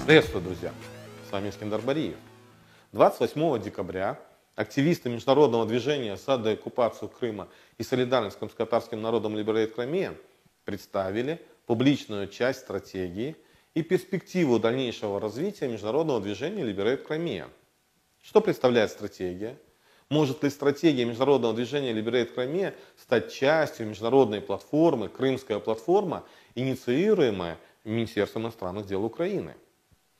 Приветствую, друзья! С вами Искандер Бариев. 28 декабря активисты международного движения за деоккупацию Крыма и солидарность с крымско-татарским народом Liberate Crimea представили публичную часть стратегии и перспективу дальнейшего развития международного движения Liberate Crimea. Что представляет стратегия? Может ли стратегия международного движения Liberate Crimea стать частью международной платформы «Крымская платформа», инициируемая Министерством иностранных дел Украины?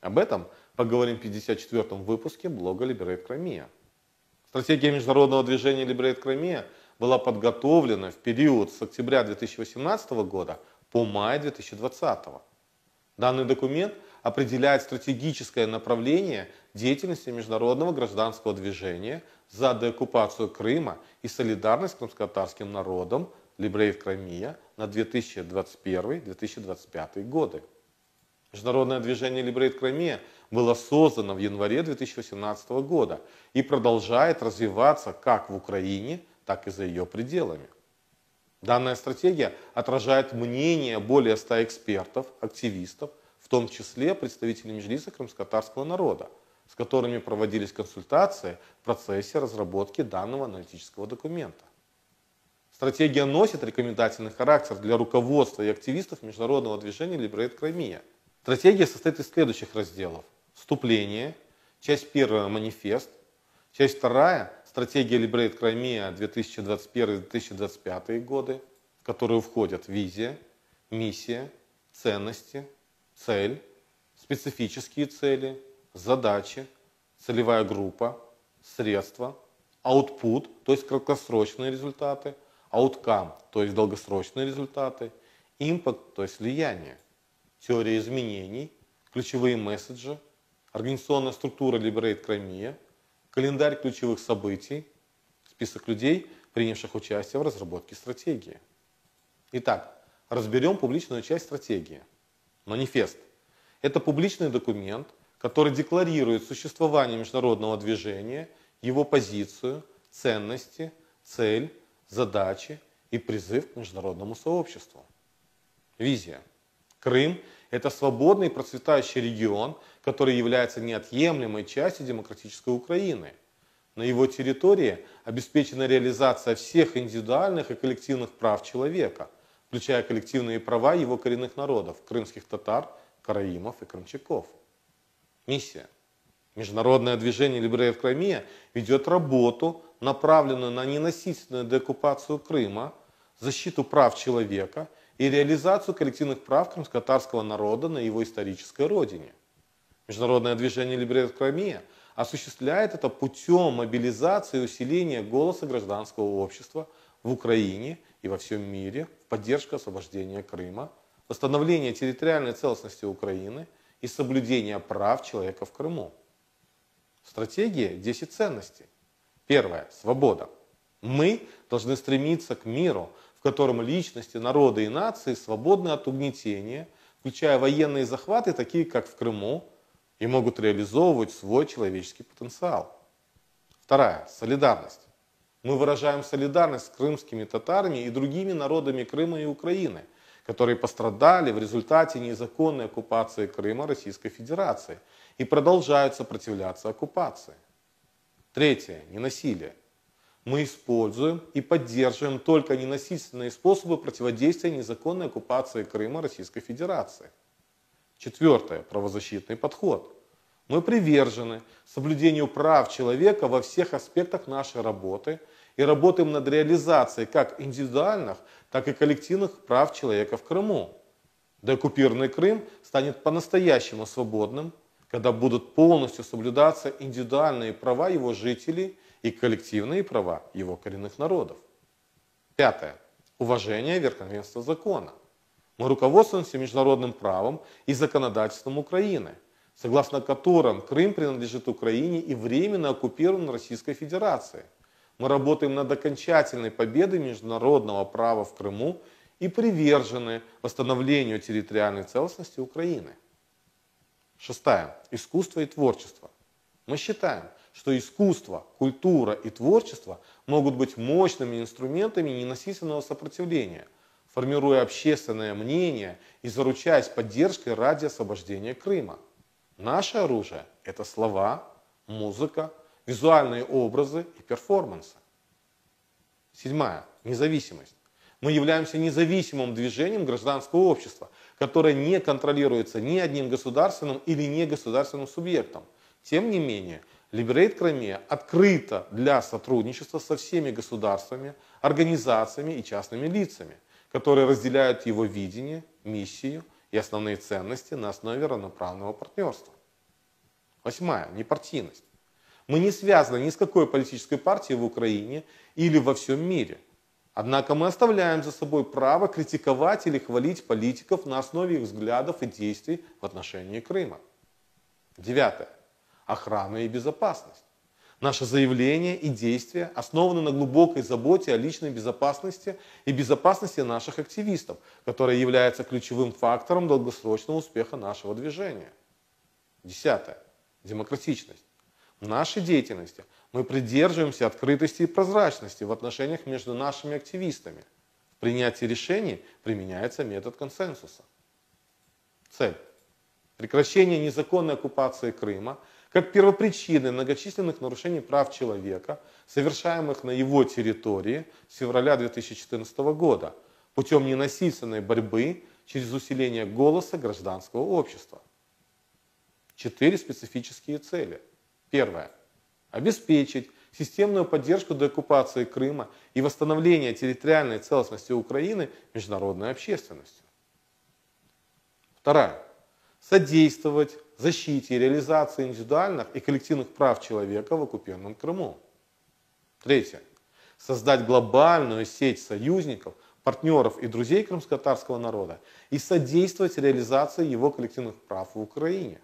Об этом поговорим в 54-м выпуске блога Liberate Crimea. Стратегия международного движения Liberate Crimea была подготовлена в период с октября 2018 года по май 2020. Данный документ определяет стратегическое направление деятельности международного гражданского движения за деоккупацию Крыма и солидарность с крымско-татарским народом Liberate Crimea на 2021-2025 годы. Международное движение Liberate Crimea было создано в январе 2018 года и продолжает развиваться как в Украине, так и за ее пределами. Данная стратегия отражает мнение более 100 экспертов, активистов, в том числе представителей Меджлиса крымско-татарского народа, с которыми проводились консультации в процессе разработки данного аналитического документа. Стратегия носит рекомендательный характер для руководства и активистов международного движения Liberate Crimea. Стратегия состоит из следующих разделов. Вступление, часть 1 манифест, часть 2 стратегия Liberate Crimea 2021-2025 годы, в которую входят визия, миссия, ценности, цель, специфические цели, задачи, целевая группа, средства, output, то есть краткосрочные результаты, outcome, то есть долгосрочные результаты, impact, то есть влияние, теория изменений, ключевые месседжи, организационная структура Liberate Crimea, календарь ключевых событий, список людей, принявших участие в разработке стратегии. Итак, разберем публичную часть стратегии. Манифест. Это публичный документ, который декларирует существование международного движения, его позицию, ценности, цель, задачи и призыв к международному сообществу. Визия. Крым – это свободный и процветающий регион, который является неотъемлемой частью демократической Украины. На его территории обеспечена реализация всех индивидуальных и коллективных прав человека, включая коллективные права его коренных народов – крымских татар, караимов и крымчаков. Миссия. Международное движение Liberate Crimea ведет работу, направленную на ненасильственную деоккупацию Крыма, защиту прав человека и реализацию коллективных прав крымско-татарского народа на его исторической родине. Международное движение Liberate Crimea осуществляет это путем мобилизации и усиления голоса гражданского общества в Украине и во всем мире в поддержку освобождения Крыма, восстановления территориальной целостности Украины и соблюдения прав человека в Крыму. В стратегии 10 ценностей. Первое. Свобода. Мы должны стремиться к миру, в котором личности, народы и нации свободны от угнетения, включая военные захваты, такие как в Крыму, и могут реализовывать свой человеческий потенциал. Вторая. Солидарность. Мы выражаем солидарность с крымскими татарами и другими народами Крыма и Украины, которые пострадали в результате незаконной оккупации Крыма Российской Федерацией и продолжают сопротивляться оккупации. Третье. Ненасилие. Мы используем и поддерживаем только ненасильственные способы противодействия незаконной оккупации Крыма Российской Федерации. Четвертое. Правозащитный подход. Мы привержены соблюдению прав человека во всех аспектах нашей работы и работаем над реализацией как индивидуальных, так и коллективных прав человека в Крыму. Деоккупированный Крым станет по-настоящему свободным, когда будут полностью соблюдаться индивидуальные права его жителей и коллективные права его коренных народов. Пятое. Уважение и верховенство закона. Мы руководствуемся международным правом и законодательством Украины, согласно которым Крым принадлежит Украине и временно оккупирован Российской Федерацией. Мы работаем над окончательной победой международного права в Крыму и привержены восстановлению территориальной целостности Украины. Шестое. Искусство и творчество. Мы считаем, что искусство, культура и творчество могут быть мощными инструментами ненасильственного сопротивления, формируя общественное мнение и заручаясь поддержкой ради освобождения Крыма. Наше оружие – это слова, музыка, визуальные образы и перформансы. 7. Независимость. Мы являемся независимым движением гражданского общества, которое не контролируется ни одним государственным или негосударственным субъектом. Тем не менее, Liberate Crimea открыто для сотрудничества со всеми государствами, организациями и частными лицами, которые разделяют его видение, миссию и основные ценности на основе равноправного партнерства. 8. Непартийность. Мы не связаны ни с какой политической партией в Украине или во всем мире. Однако мы оставляем за собой право критиковать или хвалить политиков на основе их взглядов и действий в отношении Крыма. 9. Охрана и безопасность. Наши заявления и действия основаны на глубокой заботе о личной безопасности и безопасности наших активистов, которая является ключевым фактором долгосрочного успеха нашего движения. 10. Демократичность. В нашей деятельности мы придерживаемся открытости и прозрачности в отношениях между нашими активистами. В принятии решений применяется метод консенсуса. Цель. Прекращение незаконной оккупации Крыма как первопричины многочисленных нарушений прав человека, совершаемых на его территории с февраля 2014 года, путем ненасильственной борьбы через усиление голоса гражданского общества. 4 специфические цели. 1. Обеспечить системную поддержку деоккупации Крыма и восстановления территориальной целостности Украины международной общественностью. 2. Содействовать защите и реализации индивидуальных и коллективных прав человека в оккупированном Крыму. 3. Создать глобальную сеть союзников, партнеров и друзей крымско-татарского народа и содействовать реализации его коллективных прав в Украине.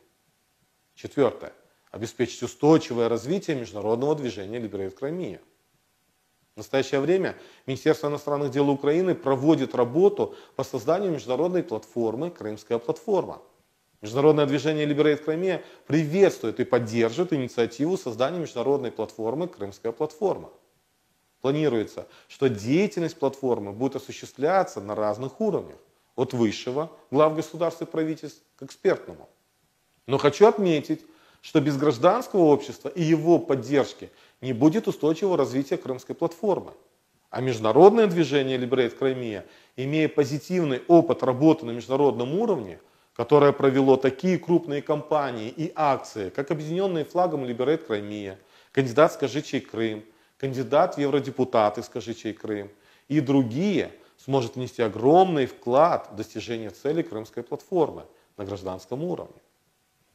4. Обеспечить устойчивое развитие международного движения Liberate Crimea. В настоящее время Министерство иностранных дел Украины проводит работу по созданию международной платформы «Крымская платформа». Международное движение Liberate Crimea приветствует и поддерживает инициативу создания международной платформы «Крымская платформа». Планируется, что деятельность платформы будет осуществляться на разных уровнях, от высшего, глав государств и правительств, к экспертному. Но хочу отметить, что без гражданского общества и его поддержки не будет устойчивого развития Крымской платформы. А международное движение Liberate Crimea, имея позитивный опыт работы на международном уровне, которое провело такие крупные кампании и акции, как объединенные флагом Liberate Crimea, кандидат «Скажи, чей Крым», кандидат в евродепутаты «Скажи, чей Крым» и другие, сможет внести огромный вклад в достижение целей Крымской платформы на гражданском уровне.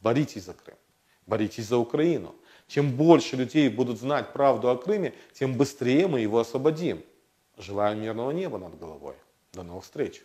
Боритесь за Крым, боритесь за Украину. Чем больше людей будут знать правду о Крыме, тем быстрее мы его освободим. Желаю мирного неба над головой. До новых встреч!